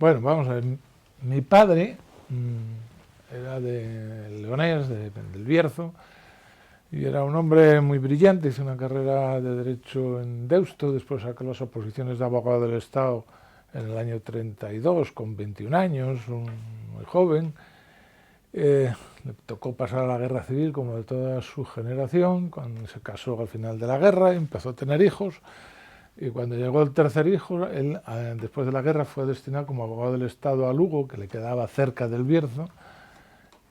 Bueno, vamos a ver. Mi padre era de Leonés, del Bierzo, y era un hombre muy brillante. Hizo una carrera de Derecho en Deusto, después sacó las oposiciones de abogado del Estado en el año 32, con 21 años, muy joven. Le tocó pasar a la guerra civil como de toda su generación, cuando se casó al final de la guerra y empezó a tener hijos. Y cuando llegó el tercer hijo, él, después de la guerra, fue destinado como abogado del Estado a Lugo, que le quedaba cerca del Bierzo.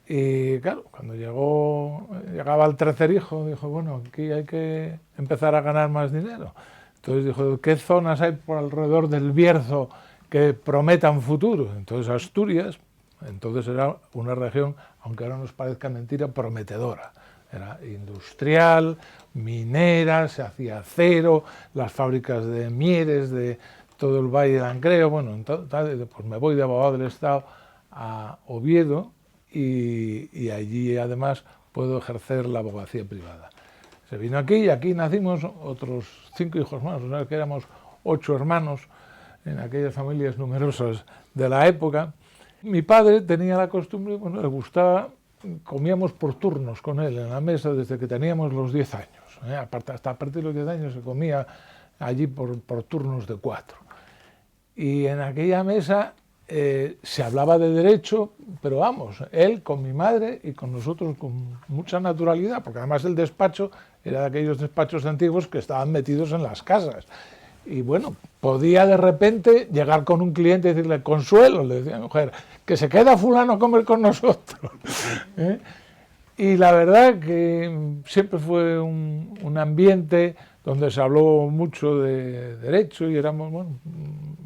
Y claro, cuando llegaba el tercer hijo, dijo, bueno, aquí hay que empezar a ganar más dinero. Entonces dijo, ¿qué zonas hay por alrededor del Bierzo que prometan futuro? Entonces Asturias, entonces era una región, aunque ahora nos parezca mentira, prometedora. Era industrial, minera, se hacía acero, las fábricas de Mieres, de todo el Valle de Langreo. Bueno, entonces, pues me voy de abogado del Estado a Oviedo y allí además puedo ejercer la abogacía privada. Se vino aquí y aquí nacimos otros 5 hijos más, o sea que éramos 8 hermanos en aquellas familias numerosas de la época. Mi padre tenía la costumbre, bueno, le gustaba, comíamos por turnos con él en la mesa desde que teníamos los 10 años. Hasta a partir de los 10 años se comía allí por turnos de 4. Y en aquella mesa se hablaba de derecho, pero vamos, él con mi madre y con nosotros con mucha naturalidad, porque además el despacho era de aquellos despachos antiguos que estaban metidos en las casas. Y bueno, podía de repente llegar con un cliente y decirle, Consuelo, le decía a mi mujer, que se queda fulano a comer con nosotros. Y la verdad que siempre fue un ambiente donde se habló mucho de derecho y éramos, bueno,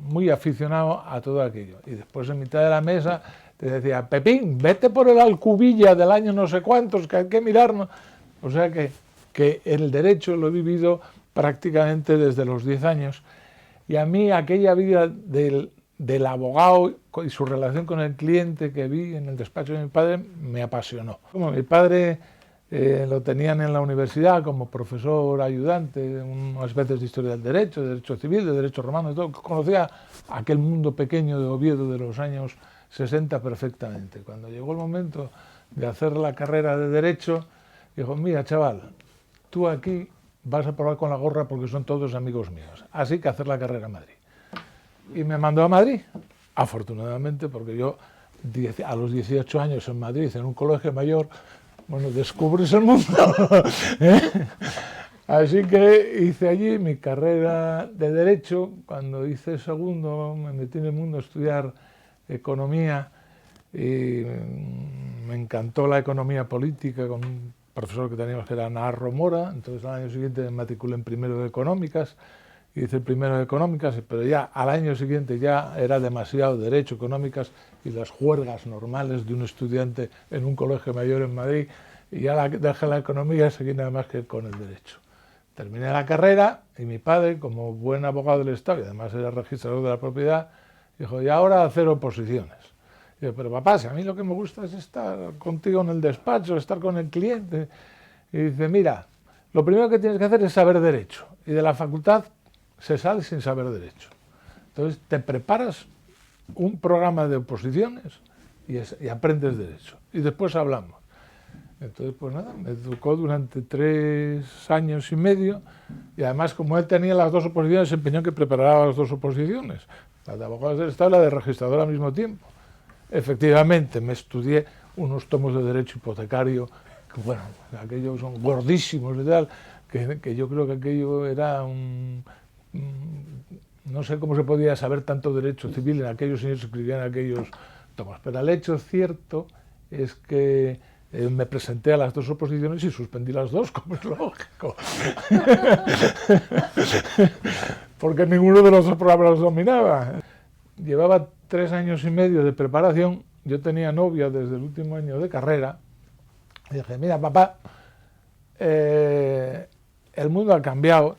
muy aficionados a todo aquello. Y después en mitad de la mesa te decía, Pepín, vete por el Alcubilla del año no sé cuántos, que hay que mirarnos. O sea que el derecho lo he vivido prácticamente desde los 10 años. Y a mí aquella vida del abogado y su relación con el cliente que vi en el despacho de mi padre me apasionó. Como mi padre lo tenían en la universidad como profesor ayudante, unas veces de historia del derecho, de derecho civil, de derecho romano, y todo. Conocía aquel mundo pequeño de Oviedo de los años 60 perfectamente. Cuando llegó el momento de hacer la carrera de derecho, dijo, mira chaval, tú aquí vas a probar con la gorra porque son todos amigos míos, así que hacer la carrera en Madrid. Y me mandó a Madrid, afortunadamente, porque yo a los 18 años en Madrid, en un colegio mayor, bueno, descubres el mundo. Así que hice allí mi carrera de Derecho. Cuando hice segundo me metí en el mundo a estudiar economía y me encantó la economía política con un profesor que teníamos que era Naharro Mora. Entonces al año siguiente me matriculé en primero de Económicas. Hice el primero de Económicas, pero ya al año siguiente ya era demasiado Derecho, Económicas y las juergas normales de un estudiante en un colegio mayor en Madrid, y ya dejé la economía y seguí nada más que con el Derecho. Terminé la carrera y mi padre, como buen abogado del Estado, y además era registrador de la propiedad, dijo, y ahora hacer oposiciones. Y yo, pero papá, si a mí lo que me gusta es estar contigo en el despacho, estar con el cliente. Y dice, mira, lo primero que tienes que hacer es saber Derecho, y de la facultad se sale sin saber Derecho. Entonces te preparas un programa de oposiciones y aprendes Derecho. Y después hablamos. Entonces, pues nada, me educó durante 3 años y medio y además, como él tenía las 2 oposiciones, se empeñó en que preparara las 2 oposiciones, la de abogados del Estado y la de registrador al mismo tiempo. Efectivamente, me estudié unos tomos de Derecho Hipotecario, que bueno, aquellos son gordísimos y tal, que yo creo que aquello era no sé cómo se podía saber tanto derecho civil en aquellos años que escribían aquellos tomos, pero el hecho cierto es que me presenté a las 2 oposiciones y suspendí las 2, como es lógico. Porque ninguno de los 2 programas los dominaba. Llevaba 3 años y medio de preparación, yo tenía novia desde el último año de carrera, y dije, mira papá, el mundo ha cambiado,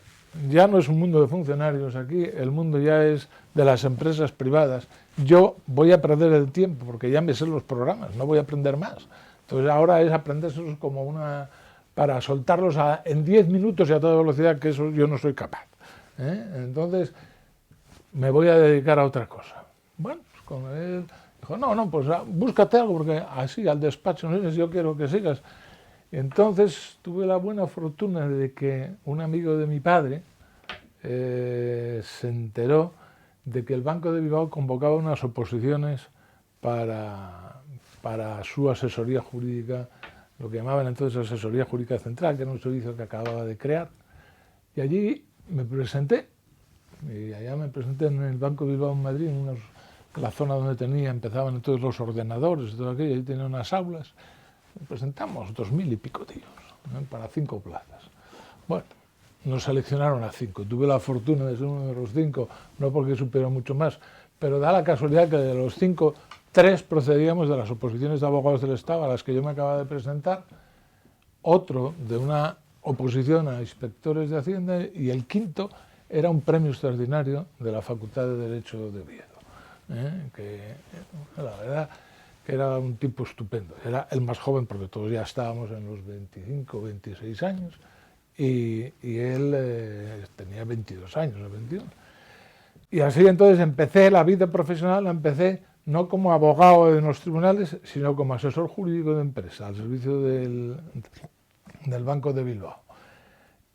ya no es un mundo de funcionarios aquí, el mundo ya es de las empresas privadas. Yo voy a perder el tiempo porque ya me sé los programas, no voy a aprender más. Entonces ahora es aprenderlos como para soltarlos en 10 minutos y a toda velocidad, que eso yo no soy capaz. Entonces me voy a dedicar a otra cosa. Bueno, con él. Dijo, no, pues búscate algo, porque así al despacho no vienes, yo quiero que sigas. Y entonces tuve la buena fortuna de que un amigo de mi padre se enteró de que el Banco de Bilbao convocaba unas oposiciones para su asesoría jurídica, lo que llamaban entonces asesoría jurídica central, que era un servicio que acababa de crear. Y allí me presenté, y allá me presenté en el Banco de Bilbao en Madrid, en la zona donde empezaban entonces los ordenadores y todo aquello, allí tenía unas aulas. Presentamos 2000 y pico tíos, para 5 plazas. Bueno, nos seleccionaron a 5. Tuve la fortuna de ser uno de los 5, no porque supiera mucho más, pero da la casualidad que de los 5, 3 procedíamos de las oposiciones de abogados del Estado a las que yo me acababa de presentar, otro de una oposición a inspectores de Hacienda, y el quinto era un premio extraordinario de la Facultad de Derecho de Oviedo, que la verdad que era un tipo estupendo. Era el más joven, porque todos ya estábamos en los 25, 26 años, y él tenía 22 años o 21. Y así entonces empecé la vida profesional, la empecé no como abogado en los tribunales, sino como asesor jurídico de empresa, al servicio del Banco de Bilbao.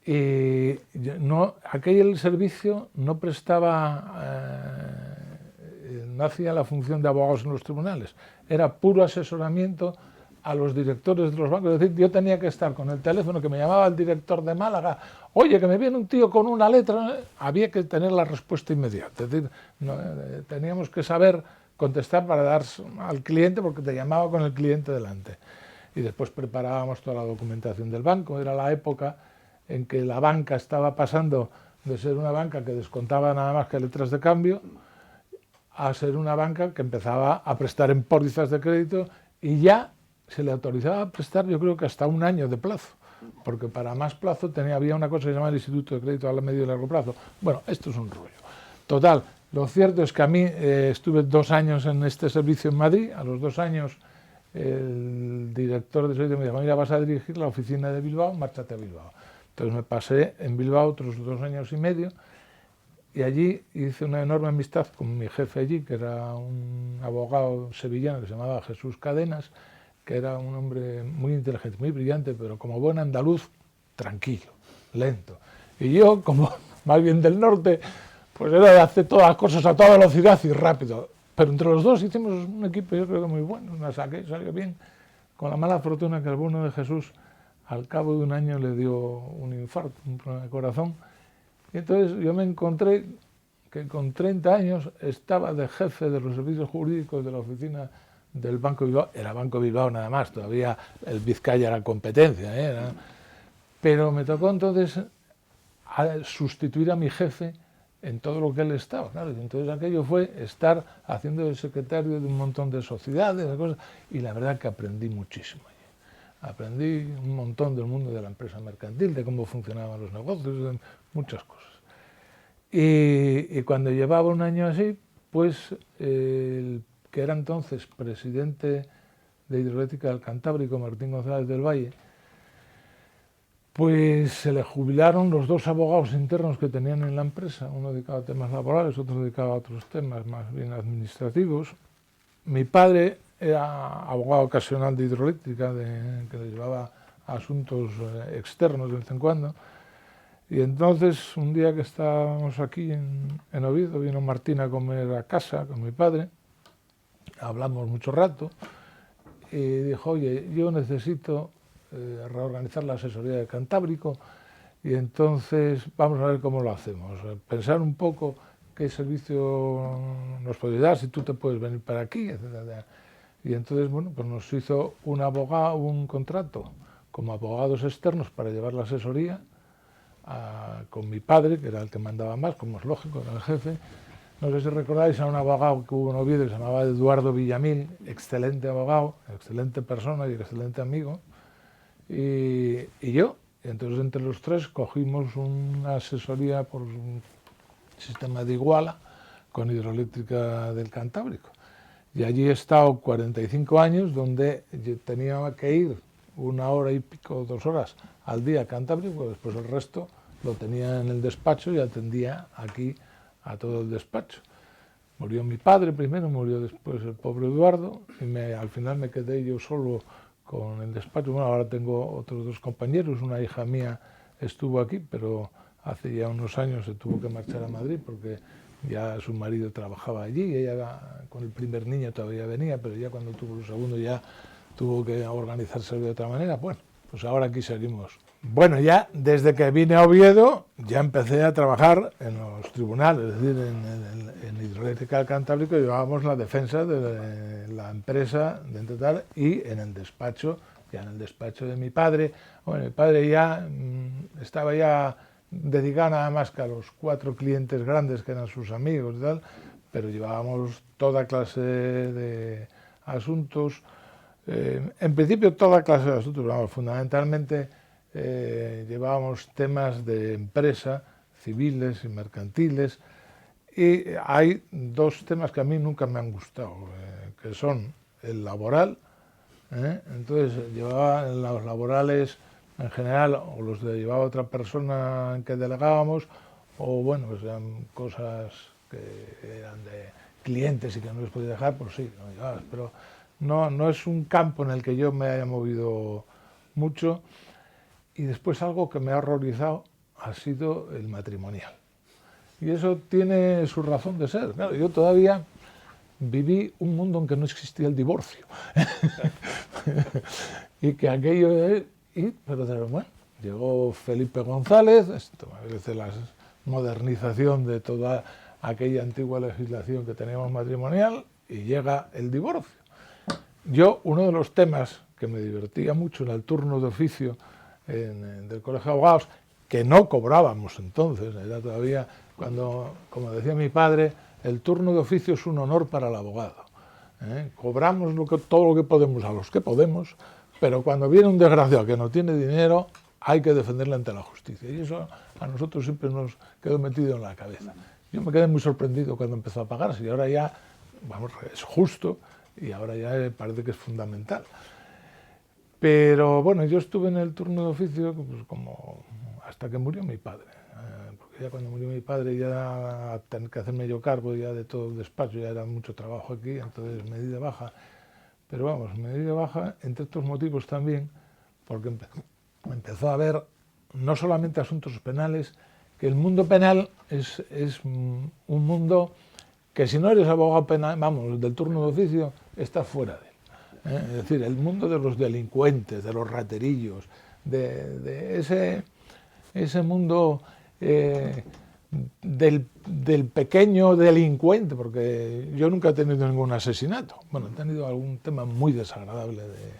Y aquel servicio no no hacía la función de abogados en los tribunales, era puro asesoramiento a los directores de los bancos. Es decir, yo tenía que estar con el teléfono, que me llamaba el director de Málaga, oye, que me viene un tío con una letra, había que tener la respuesta inmediata. Es decir, teníamos que saber contestar para dar al cliente, porque te llamaba con el cliente delante. Y después preparábamos toda la documentación del banco. Era la época en que la banca estaba pasando de ser una banca que descontaba nada más que letras de cambio a ser una banca que empezaba a prestar en pólizas de crédito, y ya se le autorizaba a prestar, yo creo que hasta un año de plazo, porque para más plazo había una cosa que se llama el Instituto de Crédito a medio y largo plazo. Bueno, esto es un rollo. Total, lo cierto es que a mí estuve 2 años en este servicio en Madrid. A los 2 años el director de servicio me dijo, mira, vas a dirigir la oficina de Bilbao, márchate a Bilbao. Entonces me pasé en Bilbao otros 2 años y medio, y allí hice una enorme amistad con mi jefe allí, que era un abogado sevillano que se llamaba Jesús Cadenas, que era un hombre muy inteligente, muy brillante, pero como buen andaluz, tranquilo, lento. Y yo, como más bien del norte, pues era de hacer todas las cosas a toda velocidad y rápido. Pero entre los dos hicimos un equipo, yo creo que muy bueno, la saqué, salió bien, con la mala fortuna que el bueno de Jesús, al cabo de un año, le dio un infarto, un problema de corazón. Y entonces yo me encontré que con 30 años estaba de jefe de los servicios jurídicos de la oficina del Banco Bilbao. Era Banco Bilbao nada más, todavía el Vizcaya era competencia, pero me tocó entonces sustituir a mi jefe en todo lo que él estaba, claro. Entonces aquello fue estar haciendo el secretario de un montón de sociedades, de cosas, y la verdad que aprendí muchísimo allí. Aprendí un montón del mundo de la empresa mercantil, de cómo funcionaban los negocios, de muchas cosas. Y cuando llevaba un año así, pues el que era entonces presidente de Hidroeléctrica del Cantábrico, Martín González del Valle, pues se le jubilaron los 2 abogados internos que tenían en la empresa, uno dedicado a temas laborales, otro dedicado a otros temas más bien administrativos. Mi padre era abogado ocasional de hidroeléctrica, que le llevaba asuntos externos de vez en cuando. Y entonces, un día que estábamos aquí en Oviedo, vino Martín a comer a casa con mi padre, hablamos mucho rato, y dijo, oye, yo necesito reorganizar la asesoría de Cantábrico, y entonces vamos a ver cómo lo hacemos. Pensar un poco qué servicio nos puede dar, si tú te puedes venir para aquí, etc. Y entonces, bueno, pues nos hizo un contrato como abogados externos para llevar la asesoría con mi padre, que era el que mandaba más, como es lógico, era el jefe. No sé si recordáis a un abogado que hubo en Oviedo que se llamaba Eduardo Villamil, excelente abogado, excelente persona y excelente amigo, y yo. Y entonces entre los 3 cogimos una asesoría por un sistema de Iguala con Hidroeléctrica del Cantábrico. Y allí he estado 45 años, donde yo tenía que ir 1 hora y pico, 2 horas al día a Cantábrico, después el resto lo tenía en el despacho y atendía aquí a todo el despacho. Murió mi padre primero, murió después el pobre Eduardo, y al final me quedé yo solo con el despacho. Bueno, ahora tengo otros 2 compañeros, una hija mía estuvo aquí, pero hace ya unos años se tuvo que marchar a Madrid porque ya su marido trabajaba allí, y ella con el primer niño todavía venía, pero ya cuando tuvo el segundo ya tuvo que organizarse de otra manera. Bueno, pues ahora aquí seguimos. Bueno, ya desde que vine a Oviedo ya empecé a trabajar en los tribunales, es decir, en Hidroeléctrica del Cantábrico llevábamos la defensa de la empresa de Total, y en el despacho, ya en el despacho de mi padre. Bueno, mi padre ya estaba ya dedicado nada más que a los 4 clientes grandes que eran sus amigos y tal, pero llevábamos toda clase de asuntos, en principio toda clase de asuntos, vamos, fundamentalmente llevábamos temas de empresa, civiles y mercantiles, y hay 2 temas que a mí nunca me han gustado, que son el laboral, entonces llevaba los laborales en general, o los llevaba otra persona en que delegábamos, o bueno, pues eran cosas que eran de clientes y que no les podía dejar, pues sí, no llevabas, pero no es un campo en el que yo me haya movido mucho. Y después algo que me ha horrorizado ha sido el matrimonial. Y eso tiene su razón de ser. Claro, yo todavía viví un mundo en que no existía el divorcio. Y que aquello pero bueno, llegó Felipe González, esto es la modernización de toda aquella antigua legislación que teníamos matrimonial, y llega el divorcio. Yo, uno de los temas que me divertía mucho en el turno de oficio del Colegio de Abogados, que no cobrábamos entonces, era todavía cuando, como decía mi padre, el turno de oficio es un honor para el abogado. Cobramos todo lo que podemos a los que podemos, pero cuando viene un desgraciado que no tiene dinero, hay que defenderle ante la justicia. Y eso a nosotros siempre nos quedó metido en la cabeza. Yo me quedé muy sorprendido cuando empezó a pagarse, y ahora ya, vamos, es justo, y ahora ya parece que es fundamental. Pero bueno, yo estuve en el turno de oficio pues, como hasta que murió mi padre, porque ya cuando murió mi padre ya tener que hacerme yo cargo ya de todo el despacho, ya era mucho trabajo aquí, entonces me di de baja. Pero vamos, me di de baja entre otros motivos también, porque empezó a haber no solamente asuntos penales, que el mundo penal es un mundo que si no eres abogado penal, vamos, del turno de oficio, estás fuera de él. Es decir, el mundo de los delincuentes, de los raterillos, de ese mundo del pequeño delincuente, porque yo nunca he tenido ningún asesinato. Bueno, he tenido algún tema muy desagradable de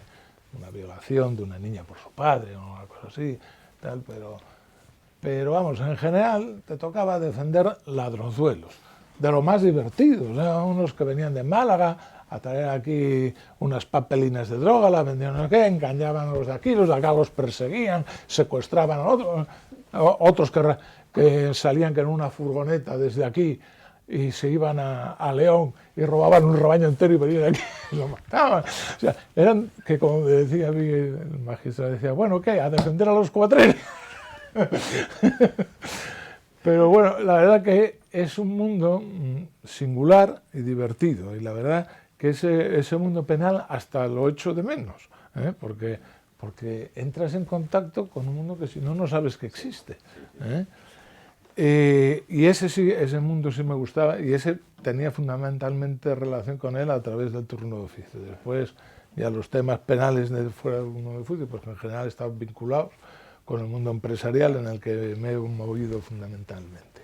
una violación de una niña por su padre o una cosa así, tal, pero vamos, en general te tocaba defender ladronzuelos, de lo más divertidos, unos que venían de Málaga a traer aquí unas papelinas de droga, las vendían no sé qué, engañaban a los de aquí los perseguían, secuestraban a otros que salían en una furgoneta desde aquí y se iban a León y robaban un rebaño entero y venían aquí y lo mataban. O sea, eran que, como decía a mí el magistrado, decía, bueno, ¿qué? A defender a los cuatreros. Pero bueno, la verdad que es un mundo singular y divertido, y la verdad que ese mundo penal hasta lo echo de menos, porque entras en contacto con un mundo que si no, no sabes que existe. Y ese mundo sí me gustaba, y ese tenía fundamentalmente relación con él a través del turno de oficio. Después ya los temas penales fuera del turno de oficio, pues en general estaban vinculados con el mundo empresarial en el que me he movido fundamentalmente.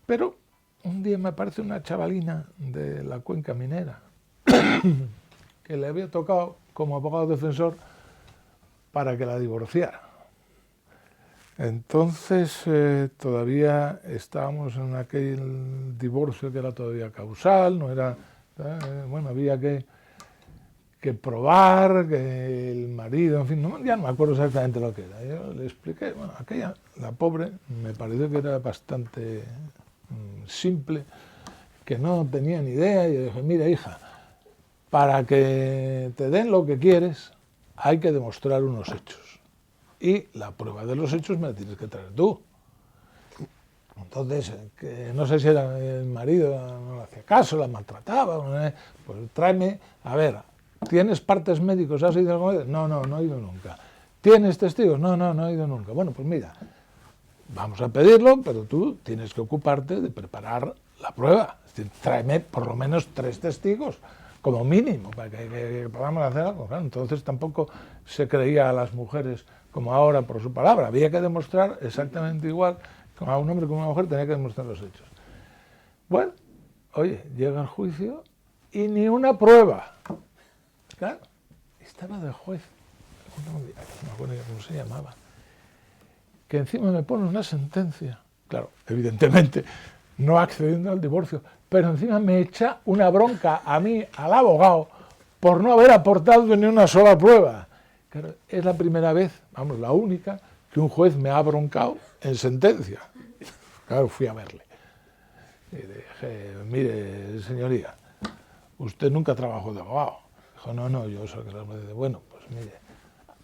Pero un día me aparece una chavalina de la cuenca minera que le había tocado como abogado defensor para que la divorciara. Entonces todavía estábamos en aquel divorcio que era todavía causal, no era, bueno, había que probar, que el marido, en fin, ya no me acuerdo exactamente lo que era. Yo le expliqué, bueno, aquella, la pobre, me pareció que era bastante simple, que no tenía ni idea, y yo dije, mira hija, para que te den lo que quieres hay que demostrar unos hechos, y la prueba de los hechos me la tienes que traer tú. Entonces, que no sé si era el marido, no le hacía caso, la maltrataba, pues tráeme, a ver, ¿tienes partes médicos? ¿Has ido alguna vez? No, no he ido nunca. ¿Tienes testigos? No, no he ido nunca. Bueno, pues mira, vamos a pedirlo, pero tú tienes que ocuparte de preparar la prueba. Es decir, tráeme por lo menos 3 testigos, como mínimo, para que podamos hacer algo. Claro, entonces tampoco se creía a las mujeres como ahora por su palabra. Había que demostrar exactamente igual, a un hombre como a una mujer tenía que demostrar los hechos. Bueno, oye, llega el juicio y ni una prueba. Claro, estaba de juez, no me acuerdo cómo se llamaba, que encima me pone una sentencia, claro, evidentemente no accediendo al divorcio, pero encima me echa una bronca a mí, al abogado, por no haber aportado ni una sola prueba. Claro, es la primera vez, vamos, la única, que un juez me ha broncado en sentencia. Claro, fui a verle. Y dije, mire, señoría, usted nunca trabajó de abogado. Dijo, no, yo soy que bueno, pues mire,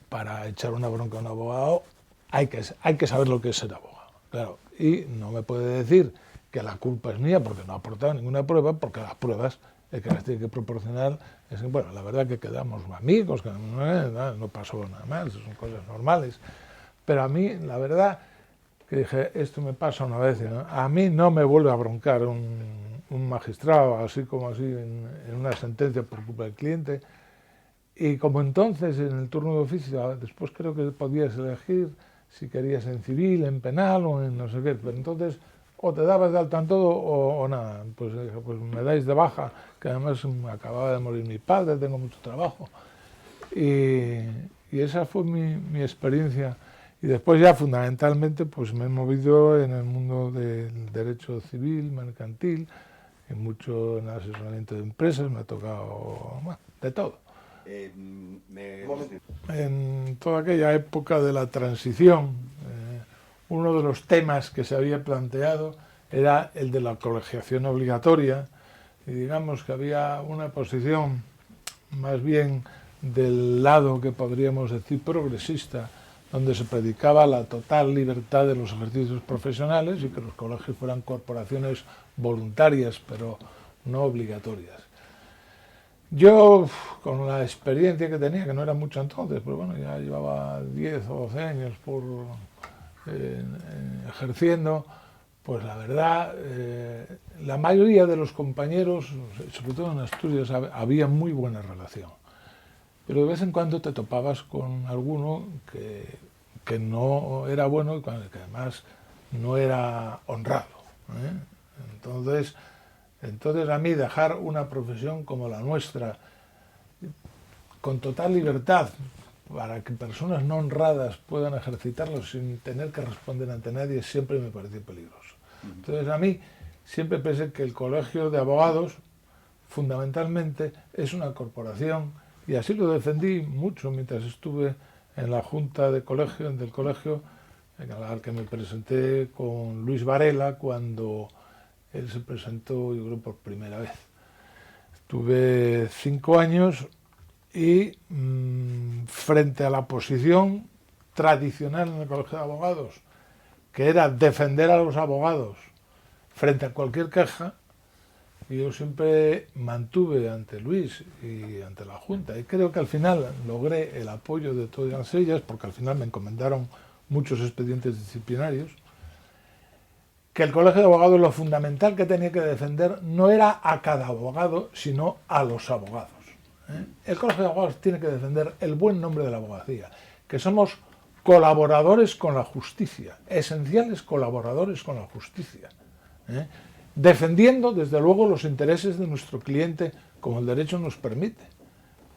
para echar una bronca a un abogado hay que saber lo que es ser abogado. Claro, y no me puede decir que la culpa es mía porque no ha aportado ninguna prueba, porque las pruebas el que las tiene que proporcionar es, bueno, la verdad que quedamos amigos, que no pasó nada más, son cosas normales. Pero a mí, la verdad, que dije, esto me pasa una vez, ¿no? A mí no me vuelve a broncar un magistrado, así como así, en una sentencia por culpa del cliente. Y como entonces, en el turno de oficio, después creo que podías elegir si querías en civil, en penal o en no sé qué, pero entonces o te dabas de alta en todo o nada, pues me dais de baja, que además me acababa de morir mi padre, tengo mucho trabajo. Y esa fue mi experiencia. Y después ya fundamentalmente pues me he movido en el mundo del derecho civil, mercantil, en mucho en el asesoramiento de empresas, me ha tocado de todo. En toda aquella época de la transición, uno de los temas que se había planteado era el de la colegiación obligatoria, y digamos que había una posición más bien del lado que podríamos decir progresista, donde se predicaba la total libertad de los ejercicios profesionales y que los colegios fueran corporaciones voluntarias, pero no obligatorias. Yo, con la experiencia que tenía, que no era mucho entonces, pero bueno, ya llevaba 10 o 12 años ejerciendo, pues la verdad, la mayoría de los compañeros, sobre todo en Asturias, había muy buena relación. Pero de vez en cuando te topabas con alguno que no era bueno y que además no era honrado, ¿eh? Entonces a mí dejar una profesión como la nuestra, con total libertad, para que personas no honradas puedan ejercitarlo sin tener que responder ante nadie, siempre me pareció peligroso. Entonces a mí siempre pensé que el colegio de abogados, fundamentalmente, es una corporación. Y así lo defendí mucho mientras estuve en la junta del colegio, al que me presenté con Luis Varela cuando él se presentó, yo creo, por primera vez. Estuve 5 años y frente a la posición tradicional en el colegio de abogados, que era defender a los abogados frente a cualquier queja, y yo siempre mantuve ante Luis y ante la Junta, y creo que al final logré el apoyo de todas ellas, porque al final me encomendaron muchos expedientes disciplinarios, que el colegio de abogados lo fundamental que tenía que defender no era a cada abogado, sino a los abogados. El colegio de abogados tiene que defender el buen nombre de la abogacía, que somos colaboradores con la justicia, esenciales colaboradores con la justicia, defendiendo desde luego los intereses de nuestro cliente como el derecho nos permite,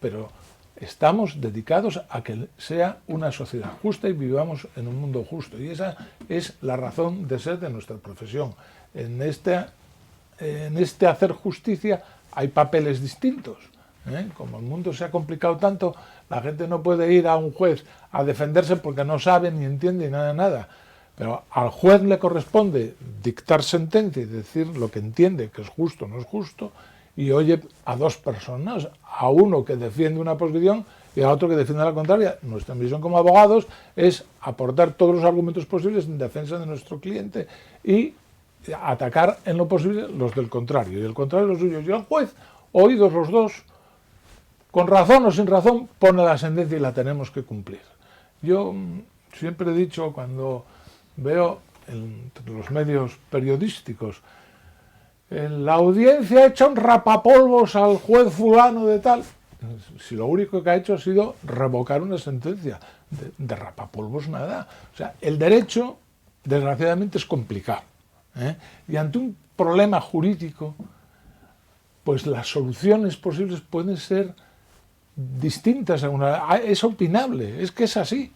pero estamos dedicados a que sea una sociedad justa y vivamos en un mundo justo, y esa es la razón de ser de nuestra profesión. En este hacer justicia hay papeles distintos, como el mundo se ha complicado tanto, la gente no puede ir a un juez a defenderse porque no sabe ni entiende nada. Pero al juez le corresponde dictar sentencia y decir lo que entiende, que es justo o no es justo, y oye a 2 personas, a uno que defiende una posición y a otro que defiende la contraria. Nuestra misión como abogados es aportar todos los argumentos posibles en defensa de nuestro cliente y atacar en lo posible los del contrario, y el contrario los suyos. Y el juez, oídos los dos, con razón o sin razón, pone la sentencia y la tenemos que cumplir. Yo siempre he dicho, cuando veo en los medios periodísticos, la audiencia echa un rapapolvos al juez fulano de tal, si lo único que ha hecho ha sido revocar una sentencia, de rapapolvos nada. O sea, el derecho, desgraciadamente, es complicado, ¿eh? Y ante un problema jurídico, pues las soluciones posibles pueden ser distintas. Es opinable, es que es así.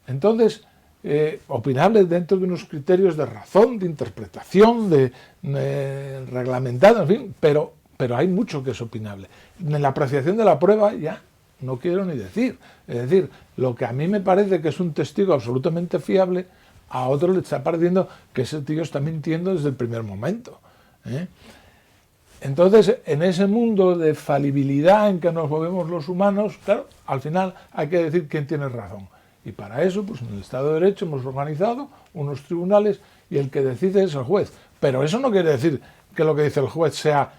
Entonces, opinable dentro de unos criterios de razón, de interpretación, de reglamentado, en fin, pero hay mucho que es opinable. En la apreciación de la prueba ya no quiero ni decir. Es decir, lo que a mí me parece que es un testigo absolutamente fiable, a otro le está pareciendo que ese tío está mintiendo desde el primer momento, ¿eh? Entonces, en ese mundo de falibilidad en que nos movemos los humanos, claro, al final hay que decir quién tiene razón. Y para eso, pues en el Estado de Derecho hemos organizado unos tribunales y el que decide es el juez. Pero eso no quiere decir que lo que dice el juez sea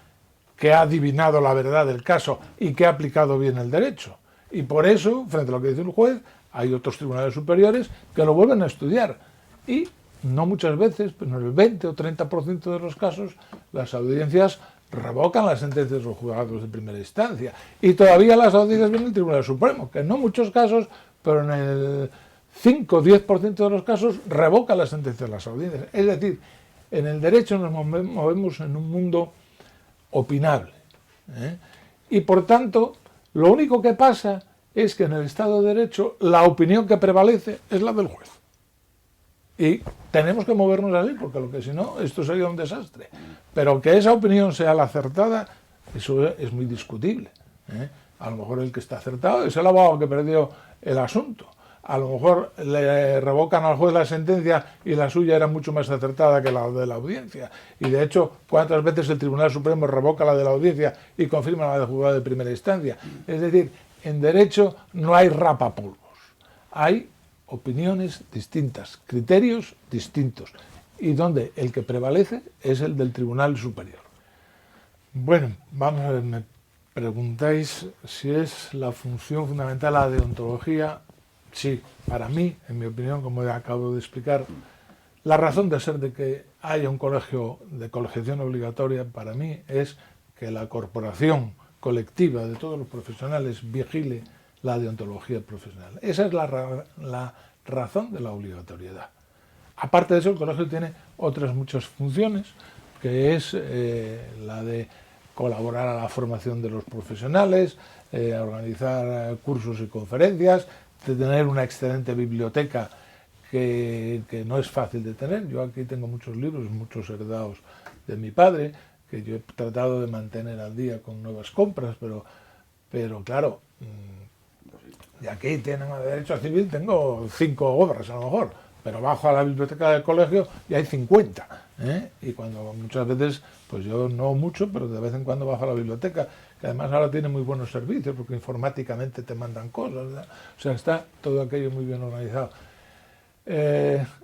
que ha adivinado la verdad del caso y que ha aplicado bien el derecho. Y por eso, frente a lo que dice el juez, hay otros tribunales superiores que lo vuelven a estudiar. Y no muchas veces, pero en el 20 o 30% de los casos, las audiencias revocan las sentencias de los juzgados de primera instancia. Y todavía las audiencias vienen del Tribunal Supremo, que en no muchos casos, pero en el 5 o 10% de los casos, revoca las sentencias de las audiencias. Es decir, en el derecho nos movemos en un mundo opinable, ¿eh? Y por tanto, lo único que pasa es que en el Estado de Derecho la opinión que prevalece es la del juez. Y tenemos que movernos así, porque lo que si no, esto sería un desastre. Pero que esa opinión sea la acertada, eso es muy discutible, ¿eh? A lo mejor el que está acertado es el abogado que perdió el asunto. A lo mejor le revocan al juez la sentencia y la suya era mucho más acertada que la de la audiencia. Y de hecho, ¿cuántas veces el Tribunal Supremo revoca la de la audiencia y confirma la del juzgado de primera instancia? Es decir, en derecho no hay rapapolvos, hay opiniones distintas, criterios distintos, y donde el que prevalece es el del Tribunal Superior. Bueno, vamos a ver, me preguntáis si es la función fundamental la deontología. Sí, para mí, en mi opinión, como acabo de explicar, la razón de ser de que haya un colegio de colegiación obligatoria, para mí, es que la corporación colectiva de todos los profesionales vigile la deontología profesional. Esa es la razón de la obligatoriedad. Aparte de eso, el colegio tiene otras muchas funciones, que es la de colaborar a la formación de los profesionales, a organizar cursos y conferencias, de tener una excelente biblioteca que no es fácil de tener. Yo aquí tengo muchos libros, muchos heredados de mi padre, que yo he tratado de mantener al día con nuevas compras, pero claro, y aquí tienen derecho civil, tengo 5 obras a lo mejor, pero bajo a la biblioteca del colegio y hay 50, ¿eh? Y cuando muchas veces, pues yo no mucho, pero de vez en cuando bajo a la biblioteca, que además ahora tiene muy buenos servicios, porque informáticamente te mandan cosas, ¿verdad? O sea, está todo aquello muy bien organizado.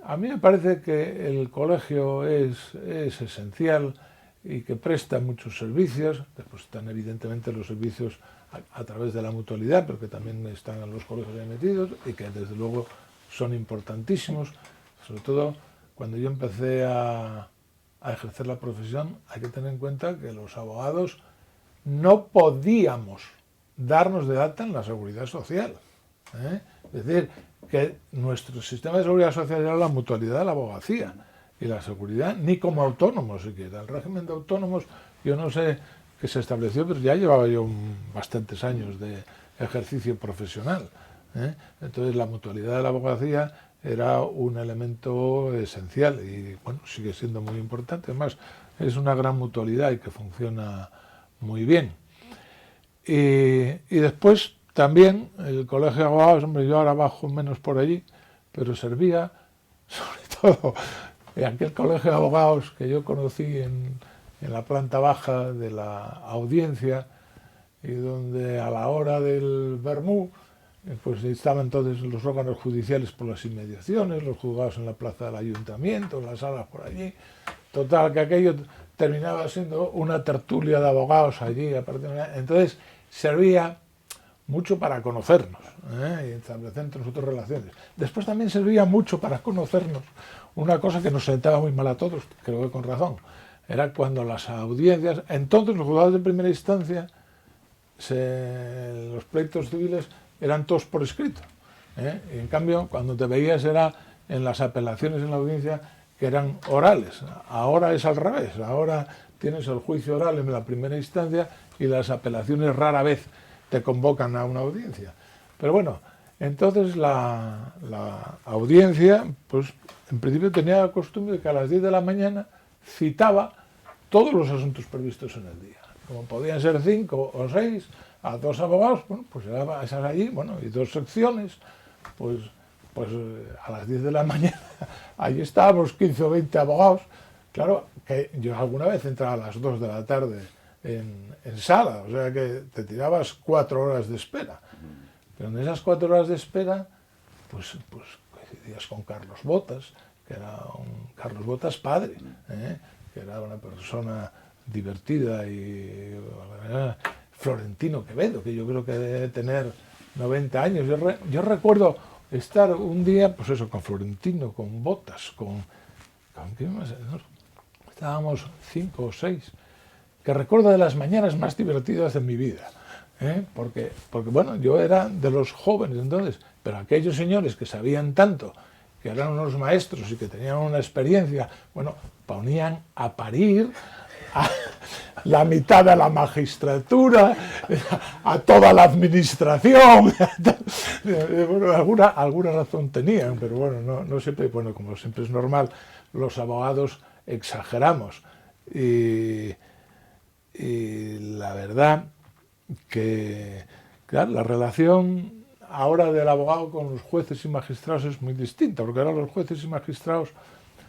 A mí me parece que el colegio es esencial y que presta muchos servicios. Después están evidentemente los servicios a través de la mutualidad, pero que también están en los colegios ahí metidos y que desde luego son importantísimos. Sobre todo cuando yo empecé a ejercer la profesión, hay que tener en cuenta que los abogados no podíamos darnos de alta en la seguridad social, ¿eh? Es decir, que nuestro sistema de seguridad social era la mutualidad de la abogacía y la seguridad ni como autónomos siquiera. El régimen de autónomos, yo no sé qué se estableció, pero ya llevaba yo bastantes años de ejercicio profesional, ¿eh? Entonces la mutualidad de la abogacía era un elemento esencial y bueno, sigue siendo muy importante. Además, es una gran mutualidad y que funciona muy bien. Y después también el colegio de abogados, hombre, yo ahora bajo menos por allí, pero servía sobre todo en aquel colegio de abogados que yo conocí en la planta baja de la audiencia y donde a la hora del vermú pues estaban entonces los órganos judiciales por las inmediaciones, los juzgados en la plaza del ayuntamiento, las salas por allí, Total, que aquello terminaba siendo una tertulia de abogados allí. Entonces, servía mucho para conocernos, y establecer entre nosotros relaciones. Después también servía mucho para conocernos una cosa que nos sentaba muy mal a todos, creo que con razón. Era cuando las audiencias, entonces los juzgados de primera instancia, los pleitos civiles eran todos por escrito. Y en cambio, cuando te veías era en las apelaciones en la audiencia, que eran orales. Ahora es al revés. Ahora tienes el juicio oral en la primera instancia y las apelaciones rara vez te convocan a una audiencia. Pero bueno, entonces la audiencia, pues en principio tenía la costumbre de que a las 10 de la mañana citaba todos los asuntos previstos en el día. Como podían ser 5 o 6, a 2 abogados, bueno, pues era esas allí, bueno, y 2 secciones, pues a las 10 de la mañana, allí estábamos 15 o 20 abogados. Claro, que yo alguna vez entraba a las 2 de la tarde en sala, o sea que te tirabas 4 horas de espera. Pero en esas 4 horas de espera, pues coincidías con Carlos Botas, que era Carlos Botas padre, que era una persona divertida, y Florentino Quevedo, que yo creo que debe tener 90 años. Yo recuerdo estar un día, pues eso, con Florentino, con Botas, ¿con quién más? No, estábamos 5 o 6, que recuerdo de las mañanas más divertidas de mi vida, porque bueno, yo era de los jóvenes entonces, pero aquellos señores que sabían tanto, que eran unos maestros y que tenían una experiencia, bueno, ponían a parir a la mitad de la magistratura, a toda la administración. Bueno, alguna razón tenían, pero bueno, no siempre, bueno, como siempre es normal, los abogados exageramos. Y la verdad que, claro, la relación ahora del abogado con los jueces y magistrados es muy distinta, porque ahora los jueces y magistrados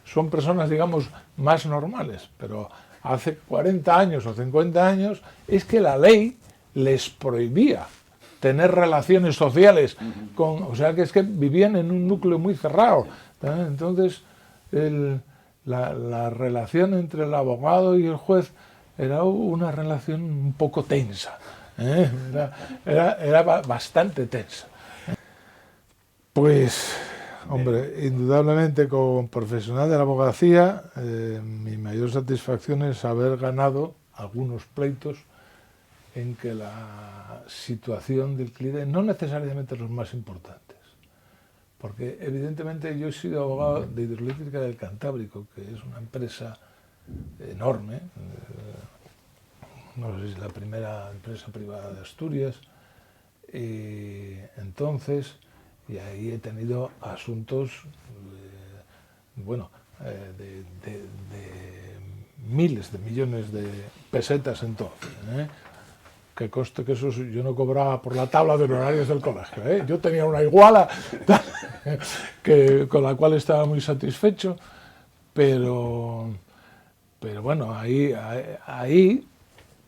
son personas, digamos, más normales, pero hace 40 años o 50 años es que la ley les prohibía tener relaciones sociales con, o sea que es que vivían en un núcleo muy cerrado. Entonces la relación entre el abogado y el juez era una relación un poco tensa, era bastante tensa. Pues, hombre, indudablemente como profesional de la abogacía, mi mayor satisfacción es haber ganado algunos pleitos en que la situación del cliente, no necesariamente los más importantes, porque evidentemente yo he sido abogado de Hidroeléctrica del Cantábrico, que es una empresa enorme, no sé si es la primera empresa privada de Asturias, y entonces, y ahí he tenido asuntos, de miles de millones de pesetas entonces, que conste que eso yo no cobraba por la tabla de honorarios del colegio, yo tenía una iguala con la cual estaba muy satisfecho, pero bueno, ahí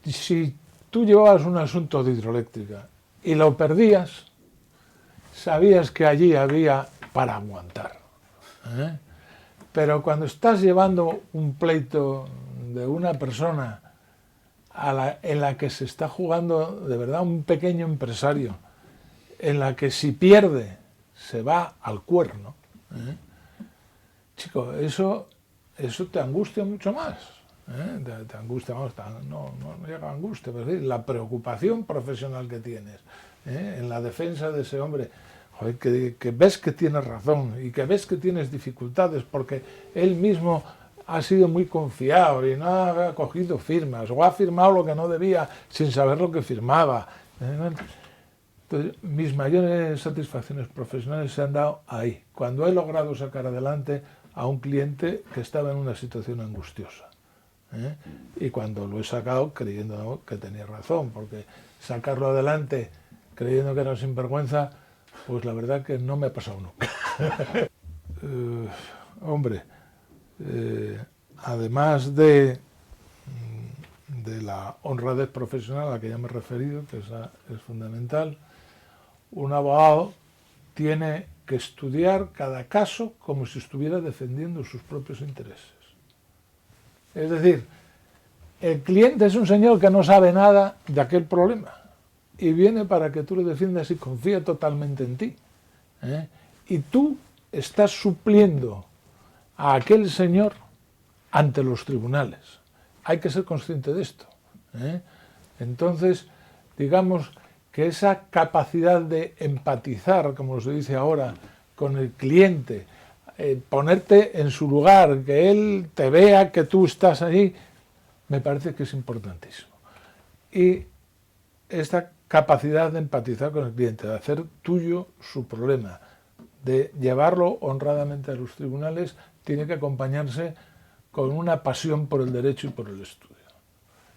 si tú llevabas un asunto de hidroeléctrica y lo perdías, sabías que allí había para aguantar, pero cuando estás llevando un pleito de una persona en la que se está jugando de verdad un pequeño empresario, en la que si pierde se va al cuerno, chico, eso te angustia mucho más, te angustia más, no llega a angustia, pero es la preocupación profesional que tienes, en la defensa de ese hombre, joder, que ves que tienes razón y que ves que tienes dificultades porque él mismo ha sido muy confiado y no ha cogido firmas o ha firmado lo que no debía sin saber lo que firmaba. Entonces, mis mayores satisfacciones profesionales se han dado ahí, cuando he logrado sacar adelante a un cliente que estaba en una situación angustiosa, y cuando lo he sacado creyendo que tenía razón, porque sacarlo adelante creyendo que era un sinvergüenza, pues la verdad que no me ha pasado nunca. Hombre, además de la honradez profesional a la que ya me he referido, que esa es fundamental, un abogado tiene que estudiar cada caso como si estuviera defendiendo sus propios intereses. Es decir, el cliente es un señor que no sabe nada de aquel problema y viene para que tú le defiendas y confía totalmente en ti. Y tú estás supliendo a aquel señor ante los tribunales. Hay que ser consciente de esto. Entonces, digamos que esa capacidad de empatizar, como se dice ahora, con el cliente, ponerte en su lugar, que él te vea que tú estás allí, me parece que es importantísimo. Y esta capacidad de empatizar con el cliente, de hacer tuyo su problema, de llevarlo honradamente a los tribunales, tiene que acompañarse con una pasión por el derecho y por el estudio.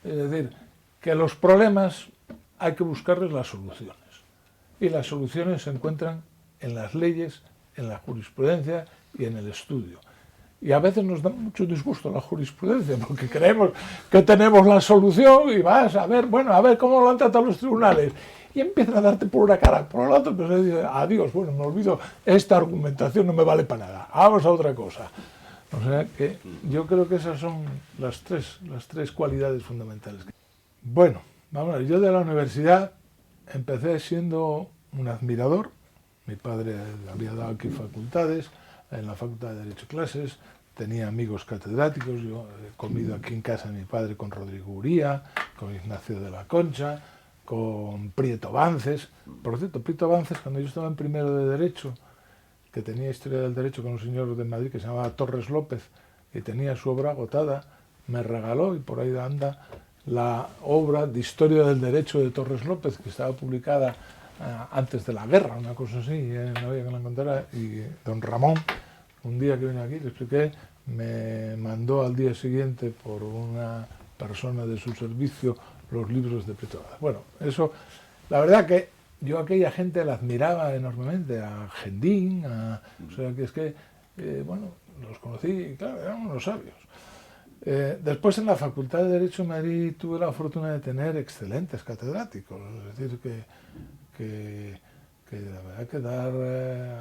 Es decir, que los problemas hay que buscarles las soluciones. Y las soluciones se encuentran en las leyes, en la jurisprudencia y en el estudio. Y a veces nos da mucho disgusto la jurisprudencia, porque creemos que tenemos la solución y vas a ver, bueno, a ver cómo lo han tratado los tribunales. Y empiezan a darte por una cara, por la otra, pues dice, adiós, bueno, me olvido, esta argumentación no me vale para nada, vamos a otra cosa. O sea que yo creo que esas son las tres cualidades fundamentales. Bueno, vamos a ver, yo de la universidad empecé siendo un admirador. Mi padre había dado aquí facultades, en la Facultad de Derecho clases, tenía amigos catedráticos, yo he comido aquí en casa de mi padre con Rodrigo Uría, con Ignacio de la Concha, con Prieto Bances. Por cierto, Prieto Bances, cuando yo estaba en primero de Derecho, que tenía Historia del Derecho con un señor de Madrid que se llamaba Torres López, y tenía su obra agotada, me regaló, y por ahí anda, la obra de Historia del Derecho de Torres López, que estaba publicada antes de la guerra, una cosa así, no había que la encontrara, y don Ramón, un día que vine aquí, le expliqué, me mandó al día siguiente por una persona de su servicio los libros de Prieto. Bueno, eso, la verdad que yo a aquella gente la admiraba enormemente, a Gendín, o sea que es que, bueno, los conocí y claro, eran unos sabios. Después en la Facultad de Derecho de Madrid tuve la fortuna de tener excelentes catedráticos, es decir, que la verdad que dar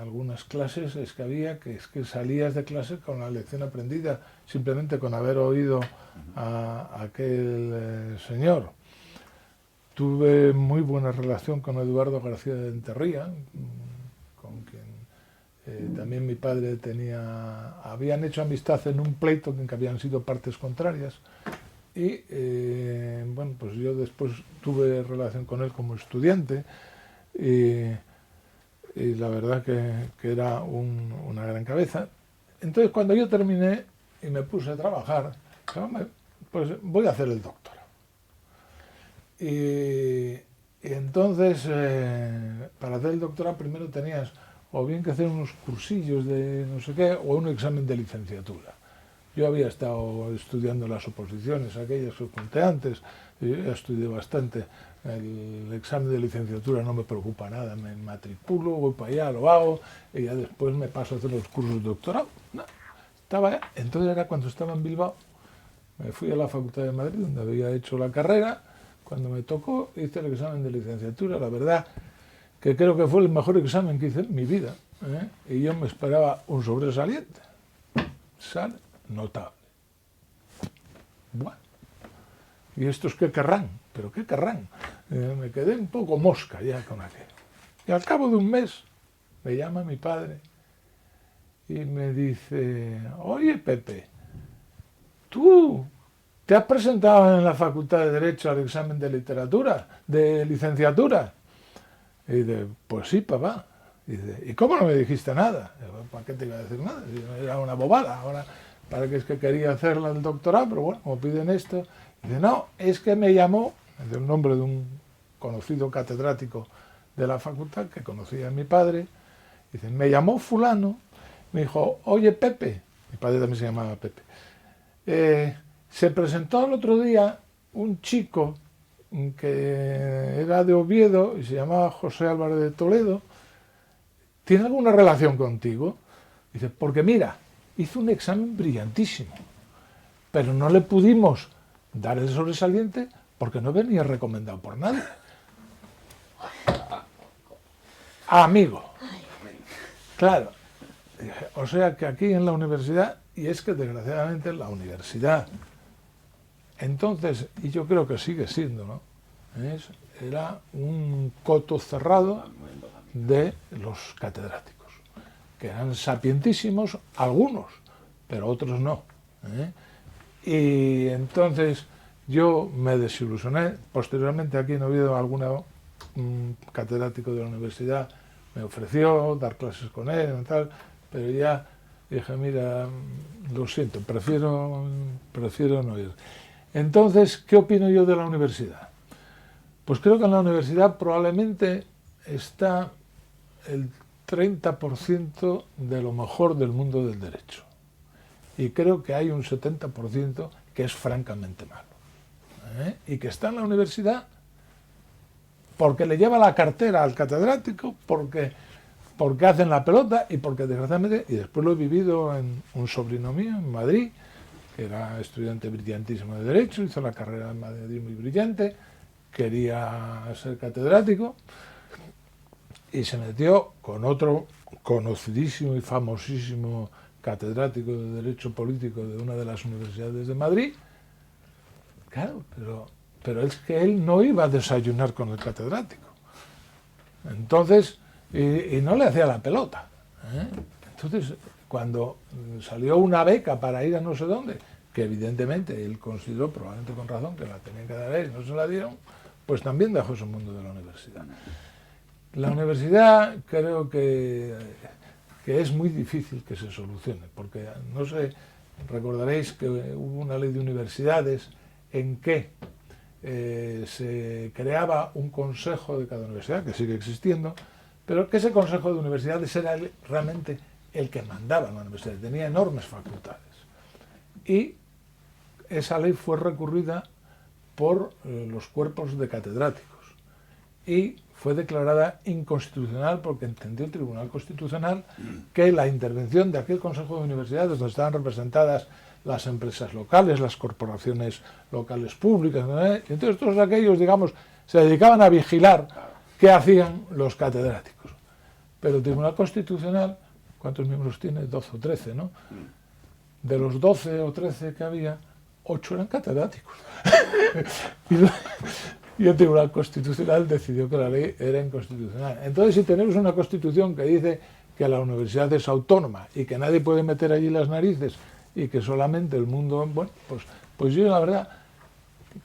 algunas clases es que salías de clase con la lección aprendida, simplemente con haber oído a aquel señor. Tuve muy buena relación con Eduardo García de Enterría, con quien también mi padre habían hecho amistad en un pleito en que habían sido partes contrarias, y bueno, pues yo después tuve relación con él como estudiante, y la verdad que era una gran cabeza. Entonces cuando yo terminé y me puse a trabajar, pues voy a hacer el doctorado. Y entonces para hacer el doctorado primero tenías o bien que hacer unos cursillos de no sé qué o un examen de licenciatura. Yo había estado estudiando las oposiciones, aquellas que conté antes, yo ya estudié bastante. El examen de licenciatura no me preocupa nada, me matriculo, voy para allá, lo hago, y ya después me paso a hacer los cursos de doctorado. No, entonces era cuando estaba en Bilbao, me fui a la Facultad de Madrid, donde había hecho la carrera. Cuando me tocó, hice el examen de licenciatura, la verdad que creo que fue el mejor examen que hice en mi vida, y yo me esperaba un sobresaliente. Sale notable. Bueno, ¿y estos qué querrán? ¿Pero qué querrán? Me quedé un poco mosca ya con aquello. Y al cabo de un mes me llama mi padre y me dice, oye Pepe, ¿tú te has presentado en la Facultad de Derecho al examen de licenciatura? Y dice, pues sí, papá. Y dice, ¿y cómo no me dijiste nada? Y digo, ¿para qué te iba a decir nada? Era una bobada. Ahora, para que es que quería hacer el doctorado, pero bueno, como piden esto. Y dice, no, es que me llamó, es el nombre de un conocido catedrático de la facultad que conocía a mi padre. Dice, me llamó fulano, me dijo, oye Pepe, mi padre también se llamaba Pepe, se presentó el otro día un chico que era de Oviedo y se llamaba José Álvarez de Toledo, ¿tiene alguna relación contigo? Dice, porque mira, hizo un examen brillantísimo, pero no le pudimos dar el sobresaliente porque no venía recomendado por nadie. Amigo. Claro. O sea que aquí en la universidad, y es que desgraciadamente la universidad Entonces, y yo creo que sigue siendo, ¿no? Era un coto cerrado de los catedráticos, que eran sapientísimos algunos, pero otros no. Y entonces yo me desilusioné. Posteriormente aquí en Oviedo un catedrático de la universidad me ofreció dar clases con él y tal, pero ya dije, mira, lo siento, prefiero no ir. Entonces, ¿qué opino yo de la universidad? Pues creo que en la universidad probablemente está el 30% de lo mejor del mundo del derecho. Y creo que hay un 70% que es francamente malo. Y que está en la universidad porque le lleva la cartera al catedrático, porque hacen la pelota y porque desgraciadamente, y después lo he vivido en un sobrino mío en Madrid, que era estudiante brillantísimo de Derecho, hizo la carrera en Madrid muy brillante, quería ser catedrático y se metió con otro conocidísimo y famosísimo catedrático de Derecho Político de una de las universidades de Madrid. Claro, pero es que él no iba a desayunar con el catedrático. Entonces, y no le hacía la pelota. Entonces, cuando salió una beca para ir a no sé dónde, que evidentemente él consideró, probablemente con razón, que la tenían que dar a él y no se la dieron, pues también dejó ese mundo de la universidad. La universidad creo que es muy difícil que se solucione, porque, no sé, recordaréis que hubo una ley de universidades en que se creaba un consejo de cada universidad, que sigue existiendo, pero que ese consejo de universidades era realmente el que mandaba en la universidad, tenía enormes facultades. Y esa ley fue recurrida por los cuerpos de catedráticos y fue declarada inconstitucional porque entendió el Tribunal Constitucional que la intervención de aquel Consejo de Universidades, donde estaban representadas las empresas locales, las corporaciones locales públicas, y entonces todos aquellos, digamos, se dedicaban a vigilar qué hacían los catedráticos. Pero el Tribunal Constitucional, ¿cuántos miembros tiene? 12 o 13, ¿no? De los 12 o 13 que había, 8 eran catedráticos. Y el Tribunal Constitucional decidió que la ley era inconstitucional. Entonces, si tenemos una Constitución que dice que la universidad es autónoma y que nadie puede meter allí las narices y que solamente el mundo... Bueno, pues yo la verdad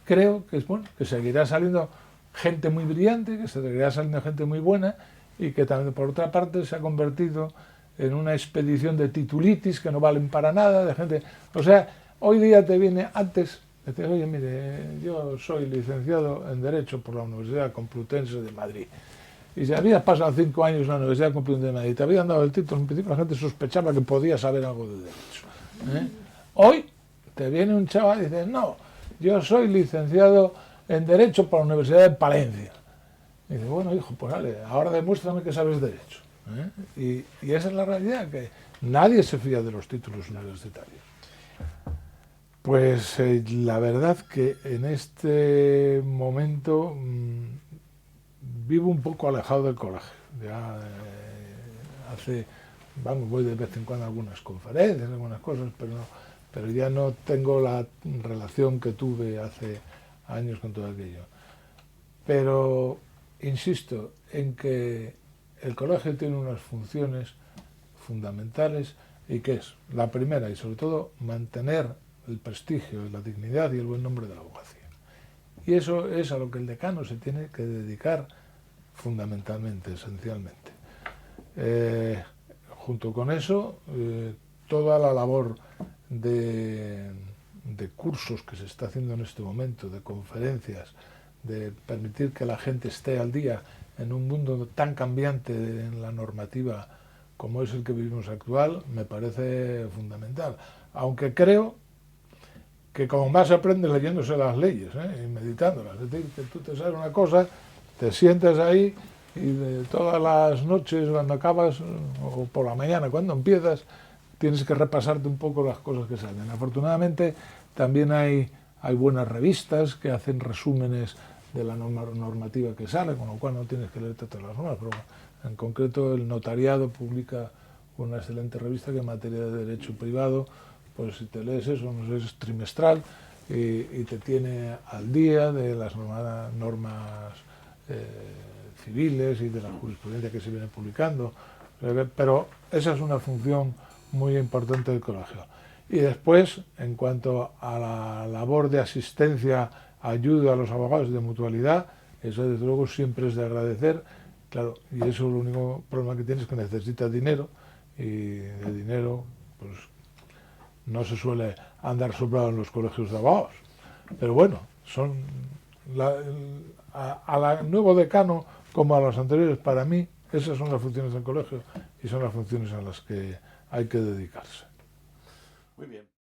creo que es bueno, que seguirá saliendo gente muy brillante, que seguirá saliendo gente muy buena y que también, por otra parte, se ha convertido en una expedición de titulitis que no valen para nada, de gente... O sea, hoy día te viene antes... Te dice, oye, mire, yo soy licenciado en Derecho por la Universidad Complutense de Madrid. Y si habías pasado 5 años en la Universidad Complutense de Madrid y te habían dado el título, en principio la gente sospechaba que podías saber algo de Derecho. Hoy te viene un chaval y dice, no, yo soy licenciado en Derecho por la Universidad de Palencia. Y dice, bueno, hijo, pues vale, ahora demuéstrame que sabes Derecho. Y esa es la realidad, que nadie se fía de los títulos universitarios. Pues la verdad que en este momento vivo un poco alejado del colegio. Ya voy de vez en cuando a algunas conferencias, algunas cosas, pero ya no tengo la relación que tuve hace años con todo aquello. Pero insisto en que el colegio tiene unas funciones fundamentales y que es, la primera y sobre todo, mantener el prestigio, la dignidad y el buen nombre de la abogacía. Y eso es a lo que el decano se tiene que dedicar fundamentalmente, esencialmente. Junto con eso, toda la labor de cursos que se está haciendo en este momento, de conferencias, de permitir que la gente esté al día en un mundo tan cambiante en la normativa como es el que vivimos actual, me parece fundamental. Aunque creo que como más se aprende leyéndose las leyes y meditándolas. Es decir, que tú te sabes una cosa, te sientas ahí y de todas las noches cuando acabas, o por la mañana cuando empiezas, tienes que repasarte un poco las cosas que salen. Afortunadamente también hay buenas revistas que hacen resúmenes de la normativa que sale, con lo cual no tienes que leerte todas las normas, pero en concreto el notariado publica una excelente revista que en materia de derecho privado, pues si te lees eso, no sé, es trimestral y te tiene al día de las normas civiles y de la jurisprudencia que se viene publicando. Pero esa es una función muy importante del colegio. Y después, en cuanto a la labor de asistencia, ayuda a los abogados de mutualidad, eso desde luego siempre es de agradecer. Claro, y eso el único problema que tiene es que necesita dinero, y de dinero pues no se suele andar sobrado en los colegios de abogados. Pero bueno, son a nuevo decano como a los anteriores, para mí esas son las funciones del colegio y son las funciones a las que hay que dedicarse. Muy bien.